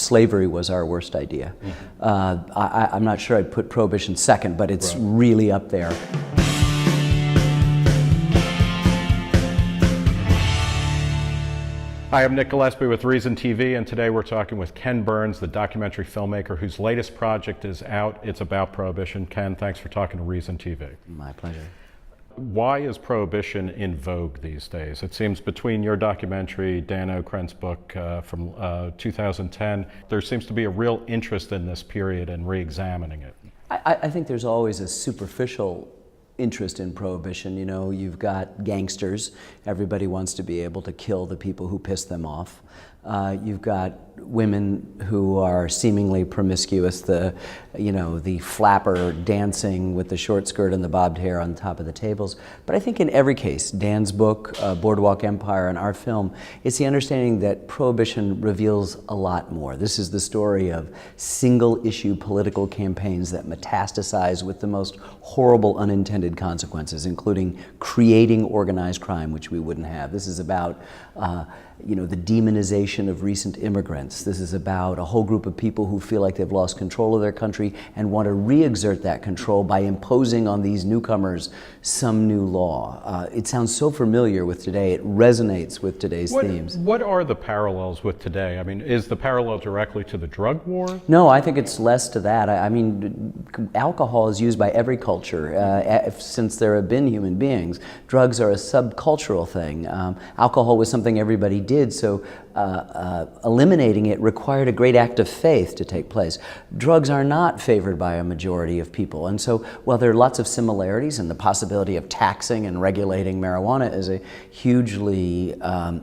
slavery was our worst idea. I'm not sure I'd put Prohibition second, but it's really up there. Hi, I'm Nick Gillespie with Reason TV, and today we're talking with Ken Burns, the documentary filmmaker whose latest project is out. It's about Prohibition. Ken, thanks for talking to Reason TV. My pleasure. Why is Prohibition in vogue these days? It seems between your documentary, Dan Okrent's book from 2010, there seems to be a real interest in this period and re-examining it. I think there's always a superficial interest in Prohibition. You know, you've got gangsters. Everybody wants to be able to kill the people who piss them off. You've got women who are seemingly promiscuous, the flapper dancing with the short skirt and the bobbed hair on top of the tables. But I think in every case, Dan's book, Boardwalk Empire, and our film, it's the understanding that Prohibition reveals a lot more. This is the story of single-issue political campaigns that metastasize with the most horrible unintended consequences, including creating organized crime, which we wouldn't have. This is about the demonization of recent immigrants. This is about a whole group of people who feel like they've lost control of their country and want to re-exert that control by imposing on these newcomers some new law. It sounds so familiar with today. It resonates with today's themes. What are the parallels with today? I mean, is the parallel directly to the drug war? No, I think it's less to that. I mean, alcohol is used by every culture since there have been human beings. Drugs are a subcultural thing. Alcohol was something everybody did, so eliminating it required a great act of faith to take place. Drugs are not favored by a majority of people, and so while there are lots of similarities, and the possibility of taxing and regulating marijuana is a hugely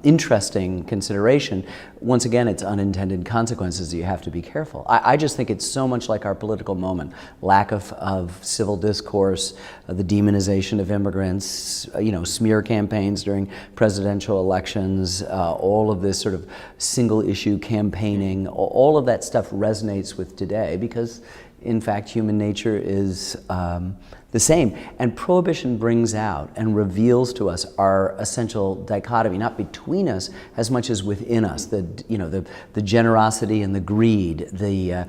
interesting consideration, once again, it's unintended consequences that you have to be careful. I just think it's so much like our political moment. Lack of civil discourse, the demonization of immigrants, smear campaigns during presidential elections, all of this sort of single-issue campaigning, all of that stuff resonates with today because, in fact, human nature is the same. And Prohibition brings out and reveals to us our essential dichotomy, not between us as much as within us. The generosity and the greed, the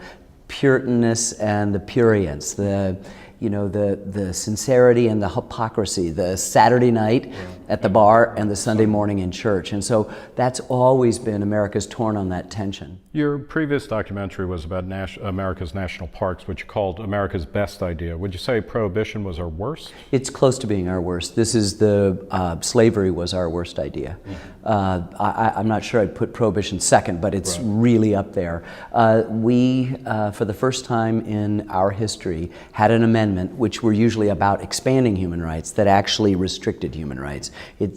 Puritanness and the prurience, the sincerity and the hypocrisy, the Saturday night at the bar and the Sunday morning in church. And so that's always been America's torn on that tension. Your previous documentary was about America's national parks, which you called America's Best Idea. Would you say Prohibition was our worst? It's close to being our worst. This is slavery was our worst idea. I'm not sure I'd put Prohibition second, but it's really up there. We, for the first time in our history, had an amendment which were usually about expanding human rights that actually restricted human rights. It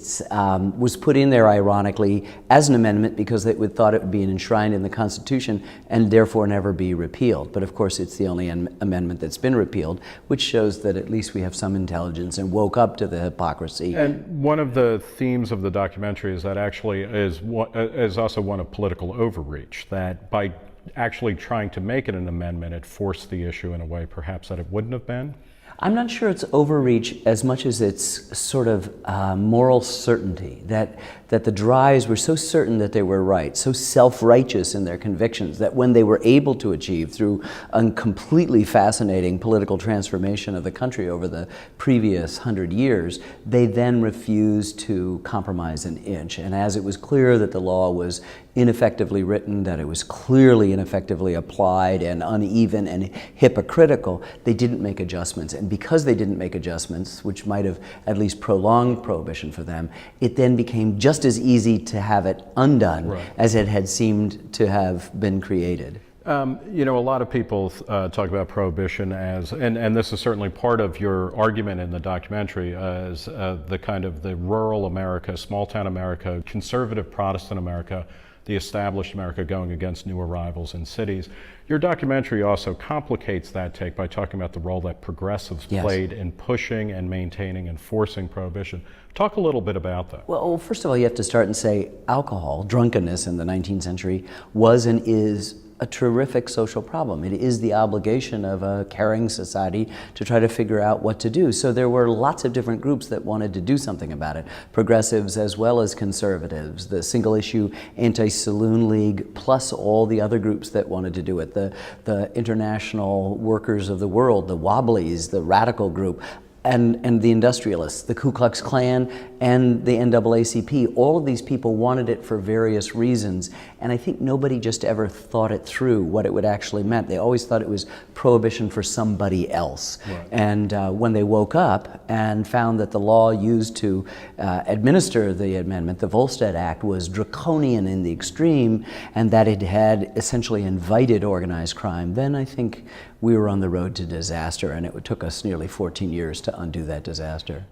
was put in there ironically as an amendment because they thought it would be enshrined in the Constitution and therefore never be repealed. But of course it's the only amendment that's been repealed, which shows that at least we have some intelligence and woke up to the hypocrisy. And one of the themes of the documentary is that actually is also one of political overreach, that by actually trying to make it an amendment, it forced the issue in a way perhaps that it wouldn't have been? I'm not sure it's overreach as much as it's sort of moral certainty, that the Dries were so certain that they were right, so self-righteous in their convictions, that when they were able to achieve through a completely fascinating political transformation of the country over the previous 100 years, they then refused to compromise an inch. And as it was clear that the law was ineffectively written, that it was clearly ineffectively applied and uneven and hypocritical, they didn't make adjustments. And because they didn't make adjustments, which might have at least prolonged Prohibition for them, it then became just as easy to have it undone as it had seemed to have been created. A lot of people talk about Prohibition as, and this is certainly part of your argument in the documentary, as the kind of the rural America, small town America, conservative Protestant America, the established America going against new arrivals in cities. Your documentary also complicates that take by talking about the role that progressives played in pushing and maintaining and forcing Prohibition. Talk a little bit about that. Well, first of all, you have to start and say alcohol, drunkenness in the 19th century was and is a terrific social problem. It is the obligation of a caring society to try to figure out what to do. So there were lots of different groups that wanted to do something about it, progressives as well as conservatives, the single-issue anti-saloon league, plus all the other groups that wanted to do it, the international workers of the world, the Wobblies, the radical group, and the industrialists, the Ku Klux Klan and the NAACP. All of these people wanted it for various reasons, and I think nobody just ever thought it through, what it would actually meant. They always thought it was prohibition for somebody else. Right. And when they woke up and found that the law used to administer the amendment, the Volstead Act, was draconian in the extreme, and that it had essentially invited organized crime, then I think we were on the road to disaster, and it took us nearly 14 years to undo that disaster.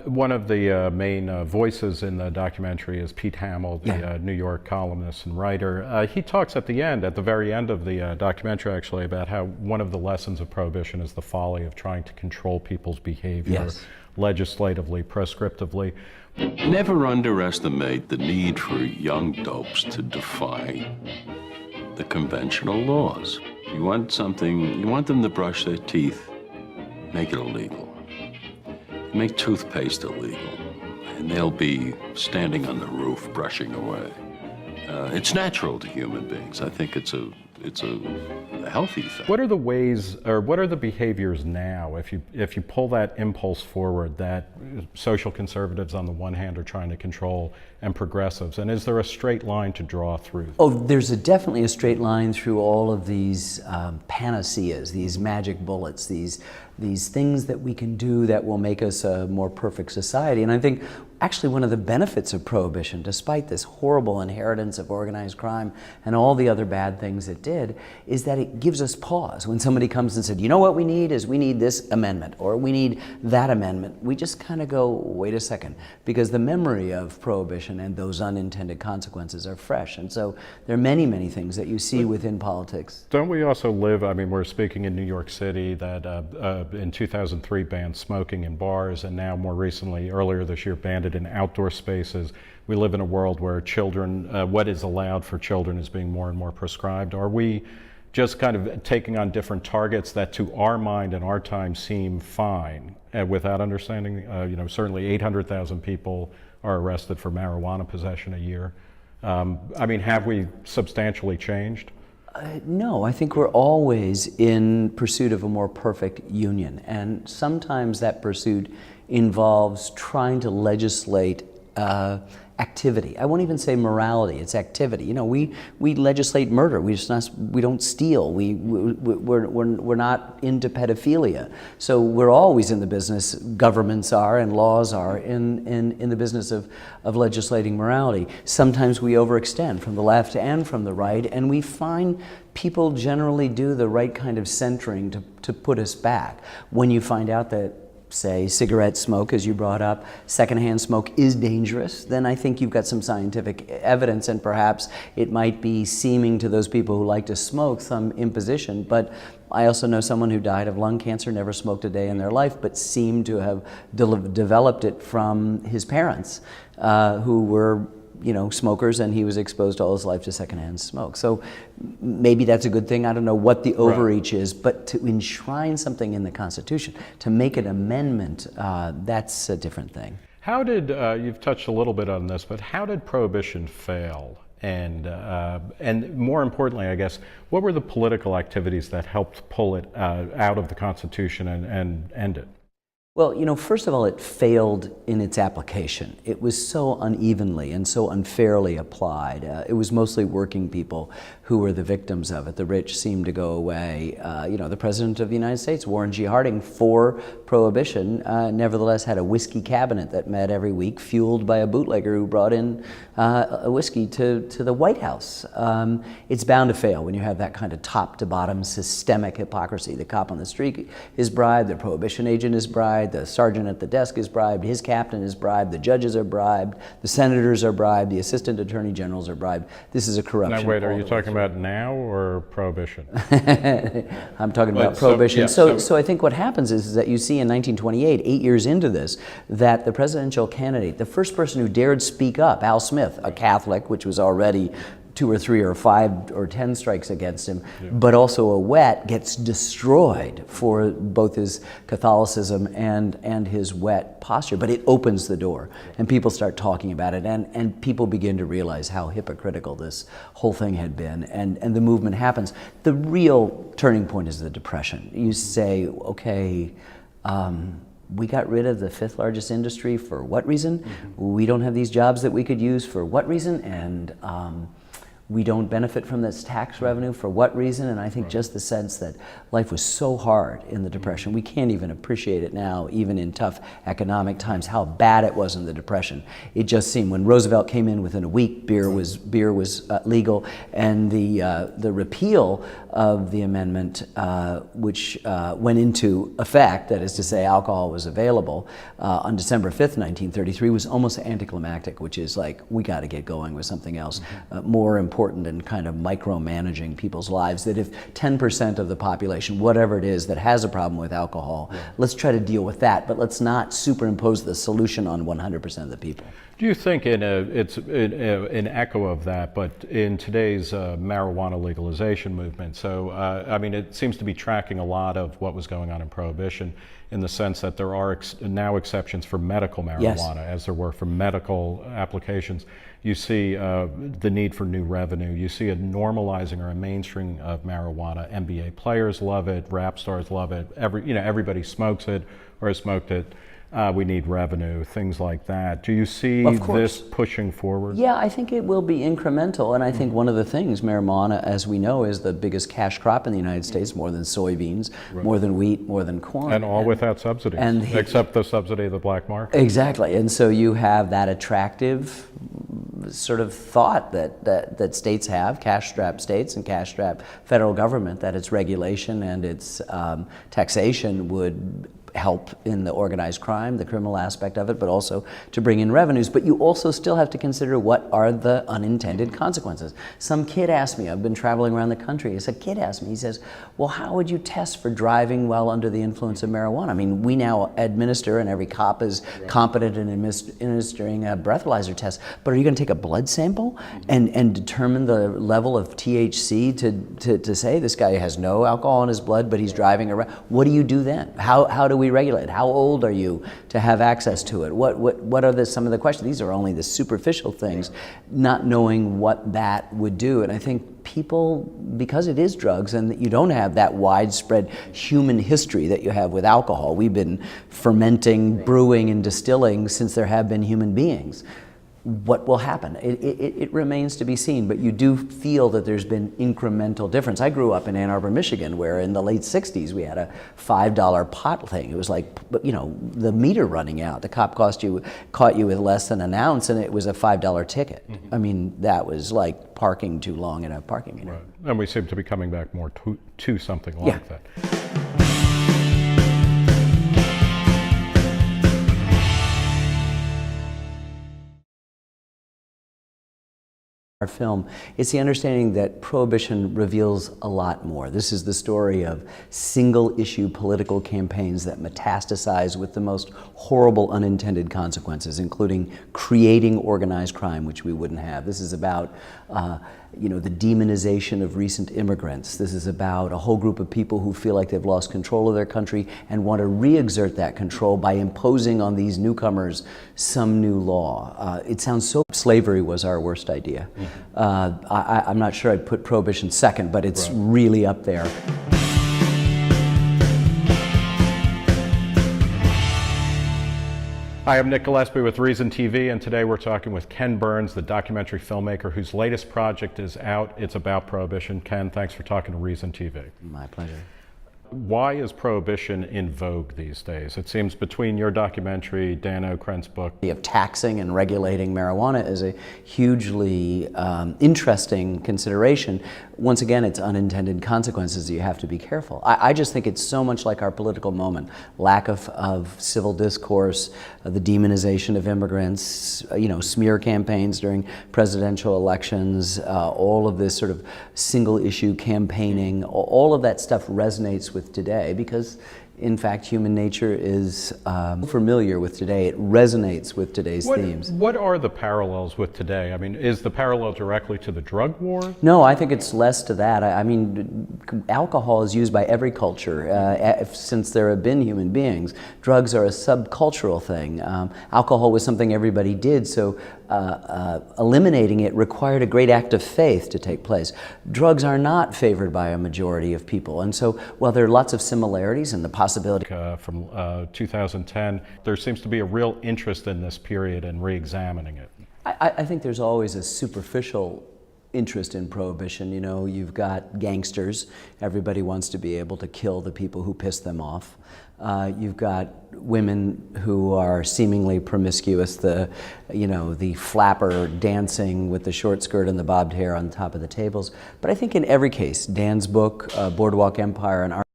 One of the main voices in the documentary is Pete Hamill, the New York columnist and writer. He talks at the very end of the documentary actually, about how one of the lessons of Prohibition is the folly of trying to control people's behavior legislatively, prescriptively. Never underestimate the need for young dopes to defy the conventional laws. You want them to brush their teeth, make it illegal. Make toothpaste illegal, and they'll be standing on the roof brushing away. It's natural to human beings. I think it's a healthy thing. What are the ways, or what are the behaviors now, if you pull that impulse forward, that social conservatives on the one hand are trying to control, and progressives, and is there a straight line to draw through? Oh, there's definitely a straight line through all of these panaceas, these magic bullets, these things that we can do that will make us a more perfect society. And I think actually one of the benefits of Prohibition, despite this horrible inheritance of organized crime and all the other bad things it did, is that it gives us pause. When somebody comes and said, you know what we need is we need this amendment, or we need that amendment, we just kind of go, wait a second, because the memory of Prohibition and those unintended consequences are fresh. And so there are many, many things that you see within politics. Don't we also live, I mean, we're speaking in New York City that in 2003 banned smoking in bars, and now more recently, earlier this year, banned it in outdoor spaces. We live in a world where children, what is allowed for children is being more and more prescribed. Are we just kind of taking on different targets that to our mind and our time seem fine without understanding? Certainly 800,000 people are arrested for marijuana possession a year. I mean, have we substantially changed? No, I think we're always in pursuit of a more perfect union, and sometimes that pursuit involves trying to legislate activity. I won't even say morality, it's activity. You know, we legislate murder, we don't steal, we're not into pedophilia. So we're always in the business, governments are and laws are, in the business of legislating morality. Sometimes we overextend from the left and from the right, and we find people generally do the right kind of centering to put us back. When you find out that, say, cigarette smoke, as you brought up, secondhand smoke is dangerous, then I think you've got some scientific evidence, and perhaps it might be seeming to those people who like to smoke some imposition. But I also know someone who died of lung cancer, never smoked a day in their life, but seemed to have developed it from his parents, who were smokers, and he was exposed all his life to secondhand smoke. So maybe that's a good thing. I don't know what the overreach is, but to enshrine something in the Constitution, to make an amendment, that's a different thing. How did, you've touched a little bit on this, but how did Prohibition fail? And more importantly, I guess, what were the political activities that helped pull it out of the Constitution and end it? Well, first of all, it failed in its application. It was so unevenly and so unfairly applied. It was mostly working people who were the victims of it. The rich seemed to go away. The President of the United States, Warren G. Harding, for Prohibition, nevertheless had a whiskey cabinet that met every week, fueled by a bootlegger who brought in a whiskey to the White House. It's bound to fail when you have that kind of top-to-bottom systemic hypocrisy. The cop on the street is bribed, the Prohibition agent is bribed, the sergeant at the desk is bribed, his captain is bribed, the judges are bribed, the senators are bribed, the assistant attorney generals are bribed. This is a corruption. Now wait, are you talking about now or Prohibition? I'm talking about Prohibition. So I think what happens is that you see in 1928, 8 years into this, that the presidential candidate, the first person who dared speak up, Al Smith, a Catholic, which was already 2 or 3 or 5 or 10 strikes against him, but also a wet gets destroyed for both his Catholicism and his wet posture. But it opens the door, and people start talking about it, and people begin to realize how hypocritical this whole thing had been, and the movement happens. The real turning point is the Depression. You say, okay, we got rid of the 5th largest industry for what reason? We don't have these jobs that we could use for what reason? And we don't benefit from this tax revenue for what reason? And I think just the sense that life was so hard in the Depression, we can't even appreciate it now, even in tough economic times, how bad it was in the Depression. It just seemed, when Roosevelt came in within a week, beer was legal, and the repeal of the amendment, which went into effect, that is to say alcohol was available, on December 5th, 1933, was almost anticlimactic, which is like, we got to get going with something else, more important than kind of micromanaging people's lives. That if 10% of the population, whatever it is, that has a problem with alcohol, let's try to deal with that, but let's not superimpose the solution on 100% of the people. Do you think it's an echo of that, but in today's marijuana legalization movement? So, I mean, it seems to be tracking a lot of what was going on in Prohibition, in the sense that there are now exceptions for medical marijuana, as there were for medical applications. You see the need for new revenue. You see a normalizing or a mainstream of marijuana. NBA players love it. Rap stars love it. Everybody smokes it or has smoked it. We need revenue, things like that. Do you see this pushing forward? Yeah, I think it will be incremental, and I think one of the things, marijuana, as we know, is the biggest cash crop in the United States, more than soybeans, more than wheat, more than corn. And all without subsidies, except the subsidy of the black market. Exactly, and so you have that attractive sort of thought that states have, cash-strapped states and cash-strapped federal government, that its regulation and its taxation would help in the organized crime, the criminal aspect of it, but also to bring in revenues. But you also still have to consider what are the unintended consequences. Some kid asked me, I've been traveling around the country, a kid asked me, he says, well, how would you test for driving while under the influence of marijuana? I mean, we now administer, and every cop is competent in administering a breathalyzer test, but are you going to take a blood sample and determine the level of THC to say this guy has no alcohol in his blood, but he's driving around? What do you do then? How do we regulate? How old are you to have access to it? What are some of the questions? These are only the superficial things, not knowing what that would do. And I think people, because it is drugs and you don't have that widespread human history that you have with alcohol. We've been fermenting, brewing, and distilling since there have been human beings. What will happen? It remains to be seen, but you do feel that there's been incremental difference. I grew up in Ann Arbor, Michigan, where in the late 60s we had a $5 pot thing. It was like, the meter running out. The cop caught you with less than an ounce, and it was a $5 ticket. I mean, that was like parking too long in a parking meter. Right. And we seem to be coming back more to something like that. Our film, it's the understanding that Prohibition reveals a lot more. This is the story of single-issue political campaigns that metastasize with the most horrible unintended consequences, including creating organized crime, which we wouldn't have. This is about the demonization of recent immigrants. This is about a whole group of people who feel like they've lost control of their country and want to re-exert that control by imposing on these newcomers some new law. It sounds so... Slavery was our worst idea. I'm not sure I'd put Prohibition second, but it's really up there. Hi, I'm Nick Gillespie with Reason TV, and today we're talking with Ken Burns, the documentary filmmaker whose latest project is out. It's about Prohibition. Ken, thanks for talking to Reason TV. My pleasure. Why is Prohibition in vogue these days? It seems between your documentary, Dan Okrent's book. Of taxing and regulating marijuana is a hugely interesting consideration. Once again, it's unintended consequences. You have to be careful. I just think it's so much like our political moment. Lack of civil discourse, the demonization of immigrants, smear campaigns during presidential elections, all of this sort of single issue campaigning, all of that stuff resonates with today because in fact, human nature is familiar with today. It resonates with today's themes. What are the parallels with today? I mean, is the parallel directly to the drug war? No, I think it's less to that. I mean, alcohol is used by every culture since there have been human beings. Drugs are a subcultural thing. Alcohol was something everybody did, so eliminating it required a great act of faith to take place. Drugs are not favored by a majority of people, and so while there are lots of similarities and the possibility from 2010, there seems to be a real interest in this period and re-examining it. I think there's always a superficial interest in Prohibition. You know, you've got gangsters. Everybody wants to be able to kill the people who piss them off. You've got women who are seemingly promiscuous, the flapper dancing with the short skirt and the bobbed hair on top of the tables. But I think in every case, Dan's book, Boardwalk Empire, and